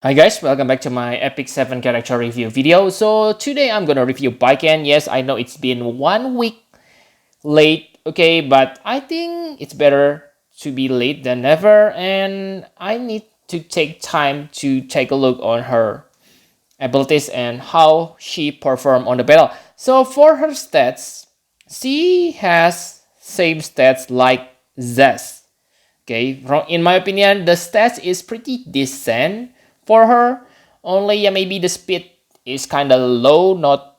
Hi guys, welcome back to my Epic 7 character review video. So today I'm gonna review Baiken. Yes, I know it's been 1 week late, okay, but I think it's better to be late than never, and I need to take time to take a look on her abilities and how she performed on the battle. So for her stats, she has same stats like Zest. Okay, in my opinion, the stats is pretty decent for her. Only maybe the speed is kind of low, not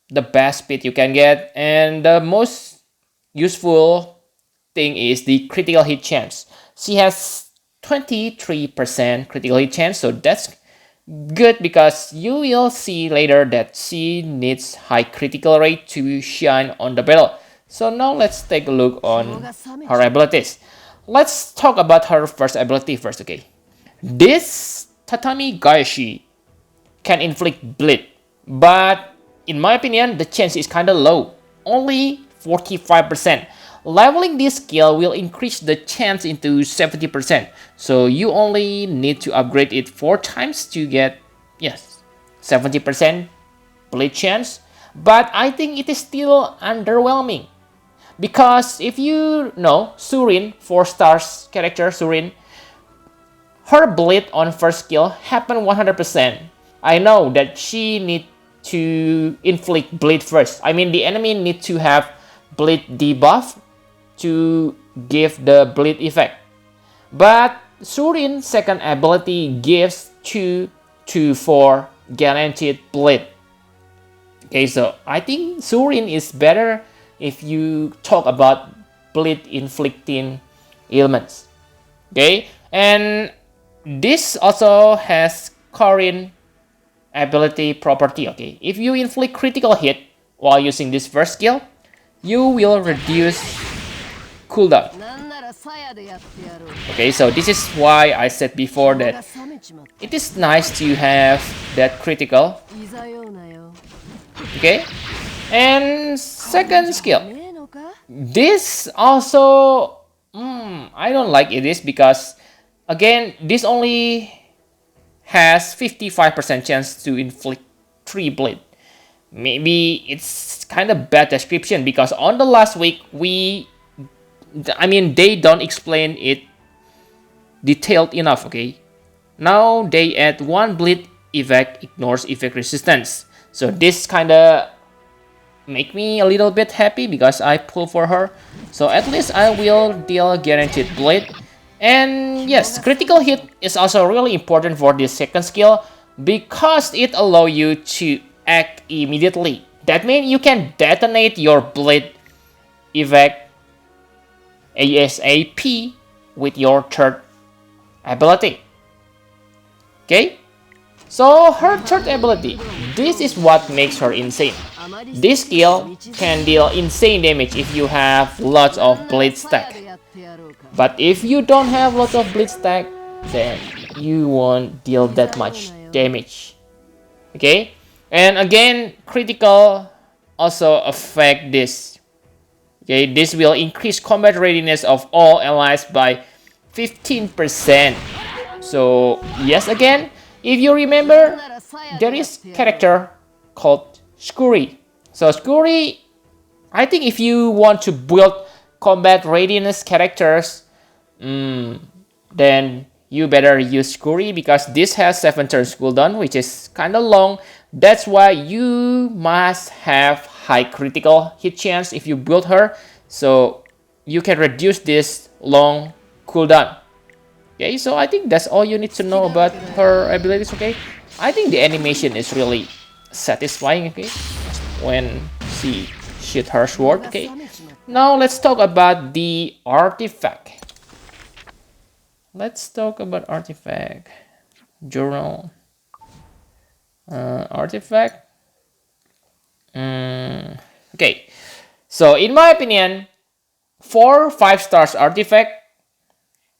the best speed you can get. And the most useful thing is the critical hit chance. She has 23% critical hit chance, so that's good because you will see later that she needs high critical rate to shine on the battle. So now let's take a look on her abilities. Let's talk about her first ability first, okay? This Tatami Gaeshi can inflict bleed, but in my opinion, the chance is kinda low, only 45%. Leveling this skill will increase the chance into 70%, so you only need to upgrade it 4 times to get, yes, 70% bleed chance, but I think it is still underwhelming. Because if you know Surin, 4 stars character Surin, her bleed on first skill happen 100%. I know that she need to inflict bleed first. I mean the enemy need to have bleed debuff to give the bleed effect. But Surin's second ability gives 2 to 4 guaranteed bleed. Okay, so I think Surin is better if you talk about bleed inflicting ailments. Okay, and this also has Corin ability property. Okay, if you inflict critical hit while using this first skill, you will reduce cooldown. Okay, so this is why I said before that it is nice to have that critical. Okay, and second skill, this also I don't like it is because again this only has 55% chance to inflict 3 bleed. Maybe it's kind of bad description because on the last week they don't explain it detailed enough. Okay, now they add 1 bleed effect ignores effect resistance, so this kind of make me a little bit happy because I pull for her. So at least I will deal guaranteed bleed. And yes, critical hit is also really important for this second skill because it allows you to act immediately. That means you can detonate your bleed effect ASAP with your third ability. Okay? So her third ability, this is what makes her insane. This skill can deal insane damage if you have lots of blade stack. But if you don't have lots of blade stack, then you won't deal that much damage. Okay? And again, critical also affect this. Okay, this will increase combat readiness of all allies by 15%. So yes, again, if you remember, there is character called Skuri. So Skuri, I think if you want to build combat readiness characters, then you better use Skuri because this has 7 turns cooldown, which is kind of long. That's why you must have high critical hit chance if you build her, so you can reduce this long cooldown. Okay, so I think that's all you need to know about her abilities. Okay, I think the animation is really satisfying. Okay, when she shoot her sword. Okay, now let's talk about the artifact. Let's talk about artifact journal. Artifact. Okay, so in my opinion, for 5 stars artifact,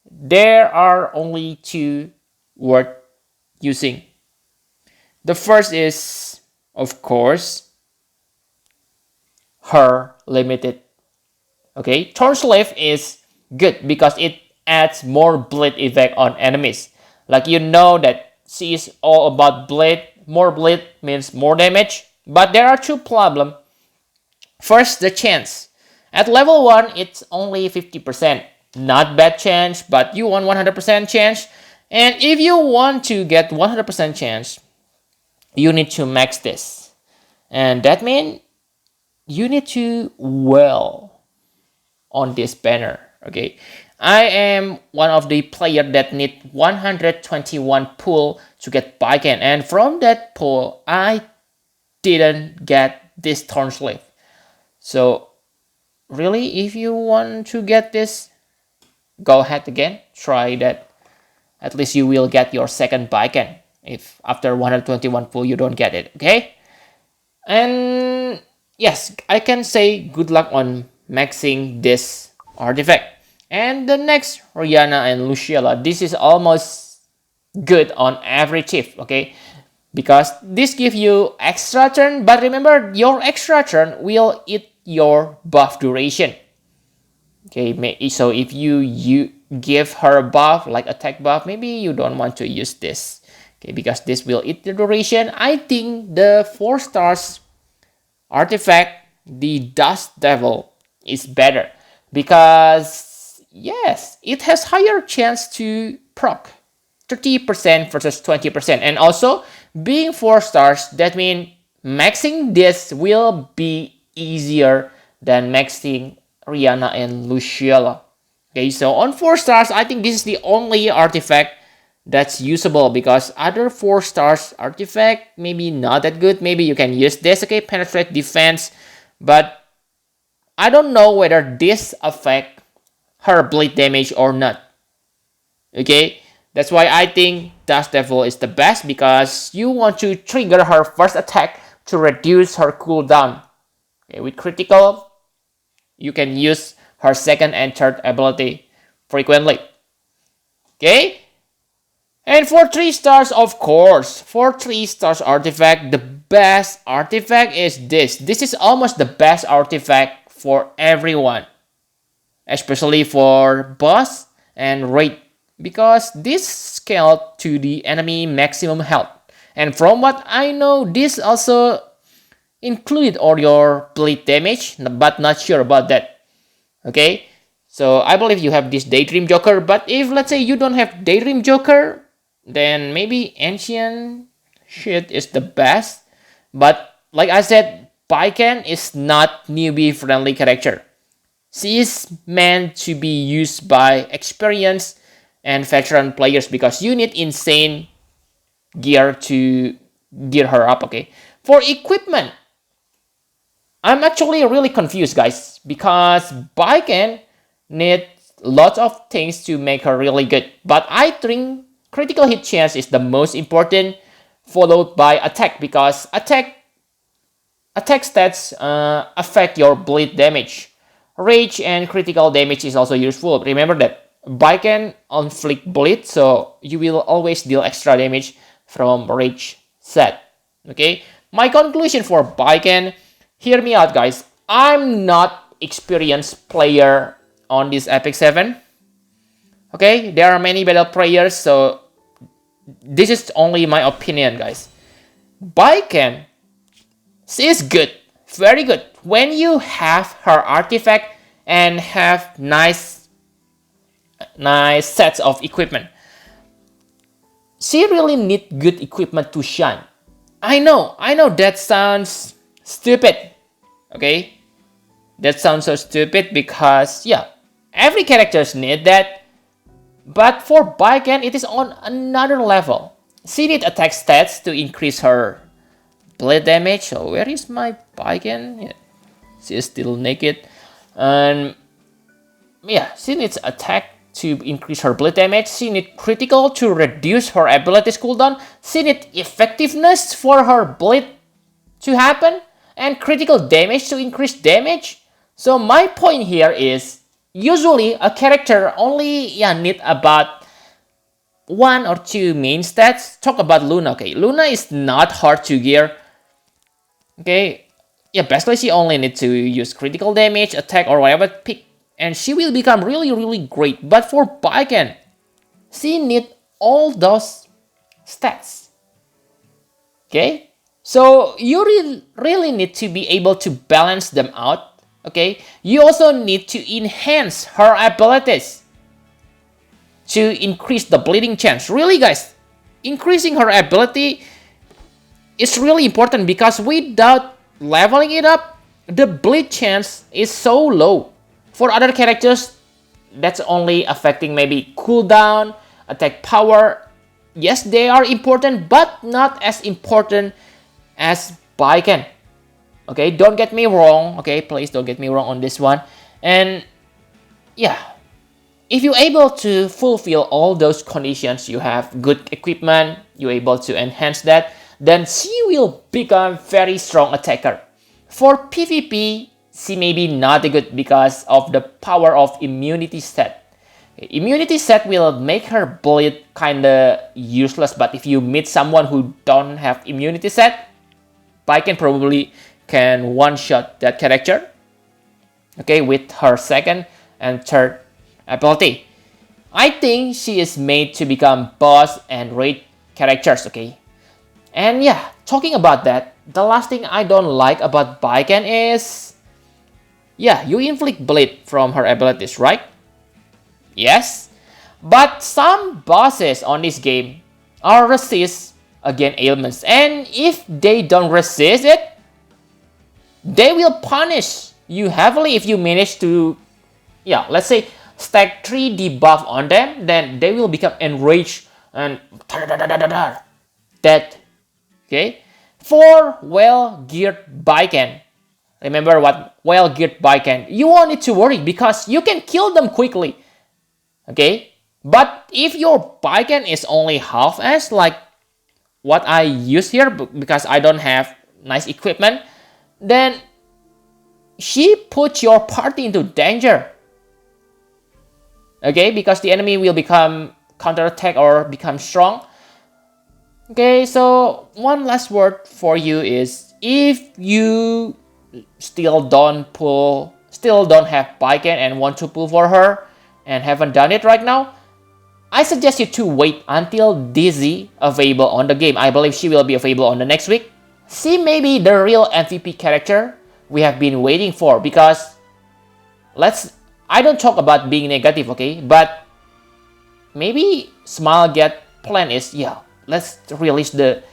there are only 2 worth using. The first is, of course, her limited. Okay, Thornslave is good because it adds more bleed effect on enemies. Like you know that she is all about bleed. More bleed means more damage. But there are two problems. First, the chance. At level 1, it's only 50%. Not bad chance, but you want 100% chance. And if you want to get 100% chance, you need to max this. And that means you need to well on this banner. Okay, I am one of the player that need 121 pull to get Baiken, and from that pull I didn't get this Thornsleeve. So really, if you want to get this, go ahead again, try that. At least you will get your second Baiken if after 121 pull you don't get it. Okay, and yes, I can say good luck on maxing this artifact. And the next, Rihanna and Luciela, this is almost good on every chief, okay? Because this gives you extra turn, but remember, your extra turn will eat your buff duration. Okay, so if you give her a buff, like attack buff, maybe you don't want to use this. Okay, because this will eat the duration. I think the 4 stars artifact, the Dust Devil, is better. Because, yes, it has higher chance to proc. 30% versus 20%. And also, being 4 stars, that means maxing this will be easier than maxing Rihanna and Luciela. Okay, so on 4 stars, I think this is the only artifact that's usable, because other 4 stars artifact maybe not that good. Maybe you can use this, okay, penetrate defense, but I don't know whether this affect her bleed damage or not. Okay, that's why I think Dust Devil is the best, because you want to trigger her first attack to reduce her cooldown. Okay, with critical, you can use her second and third ability frequently. Okay, and for 3 stars, of course, for 3 stars artifact, the best artifact is this. This is almost the best artifact for everyone, especially for boss and raid, because this scaled to the enemy maximum health. And from what I know, this also include all your bleed damage, but not sure about that. Okay, so I believe you have this Daydream Joker, but if let's say you don't have Daydream Joker, then maybe Ancient Shit is the best. But like I said, Baiken is not newbie friendly character. She is meant to be used by experienced and veteran players, because you need insane gear to gear her up. Okay, for equipment, I'm actually really confused, guys, because Baiken needs lots of things to make her really good. But I think critical hit chance is the most important, followed by attack, because attack stats affect your bleed damage. Rage and critical damage is also useful. Remember that Baiken inflict bleed, so you will always deal extra damage from rage set. Okay, my conclusion for Baiken, hear me out, guys. I'm not experienced player on this Epic 7. Okay, there are many better players, so this is only my opinion, guys. Baiken, she is good, very good, when you have her artifact and have nice sets of equipment. She really need good equipment to shine. I know that sounds stupid. Okay, that sounds so stupid, because yeah, every characters need that. But for Baiken, it is on another level. She needs attack stats to increase her bleed damage. So where is my Baiken? Yeah, she is still naked. And yeah, she needs attack to increase her bleed damage. She needs critical to reduce her abilities cooldown. She needs effectiveness for her bleed to happen, and critical damage to increase damage. So my point here is, usually a character only need about 1 or 2 main stats. Talk about Luna. Okay, Luna is not hard to gear. Okay, yeah, basically she only needs to use critical damage, attack, or whatever pick, and she will become really, really great. But for Baiken, she needs all those stats. Okay, so you really need to be able to balance them out. Okay, you also need to enhance her abilities to increase the bleeding chance. Really, guys, increasing her ability is really important because without leveling it up, the bleed chance is so low. For other characters, that's only affecting maybe cooldown, attack power. Yes, they are important, but not as important as Baiken. Okay, don't get me wrong. Okay, please don't get me wrong on this one. And yeah, if you're able to fulfill all those conditions, you have good equipment, you're able to enhance that, then she will become very strong attacker. For PvP, she may be not good because of the power of immunity set. Immunity set will make her bleed kinda useless, but if you meet someone who don't have immunity set, Baiken probably can one-shot that character, okay, with her second and third ability. I think she is made to become boss and raid characters, okay? And yeah, talking about that, the last thing I don't like about Baiken is, yeah, you inflict bleed from her abilities, right? Yes, but some bosses on this game are resist against ailments, and if they don't resist it, they will punish you heavily if you manage to, yeah, let's say stack 3 debuff on them, then they will become enraged and dead. Okay, for well-geared Baiken, remember what well-geared Baiken, you won't need to worry because you can kill them quickly. Okay, but if your Baiken is only half as like what I use here because I don't have nice equipment, then she puts your party into danger. Okay, because the enemy will become counterattack or become strong. Okay, so one last word for you is, if you still don't have Baiken and want to pull for her and haven't done it right now, I suggest you to wait until Dizzy available on the game. I believe she will be available on the next week. She may be the real MVP character we have been waiting for, because I don't talk about being negative, okay, but maybe Smilegate plan is, yeah, let's release the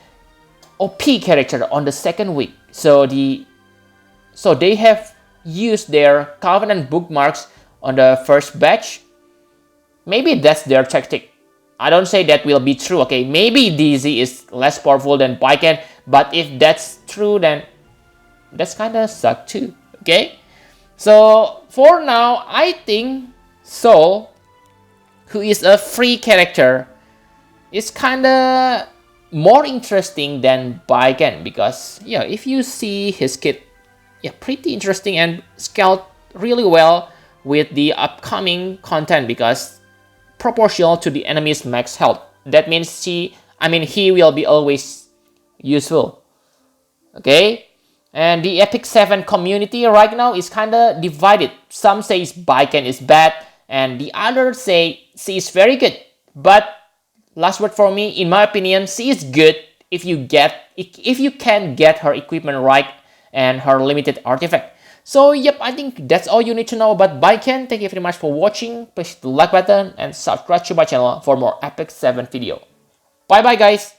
OP character on the second week. So they have used their Covenant bookmarks on the first batch. Maybe that's their tactic. I don't say that will be true, okay? Maybe DZ is less powerful than Baiken, but if that's true, then that's kinda suck too, okay? So for now, I think Sol, who is a free character, is kinda more interesting than Baiken, because yeah, if you see his kit, yeah, pretty interesting and scaled really well with the upcoming content because proportional to the enemy's max health. That means he will be always useful. Okay? And the Epic 7 community right now is kinda divided. Some say Baiken is bad, and the others say she is very good. But last word for me, in my opinion, she is good if you can get her equipment right and her limited artifact. So yep, I think that's all you need to know about Baiken. Thank you very much for watching. Please hit the like button and subscribe to my channel for more Epic 7 video. Bye bye guys.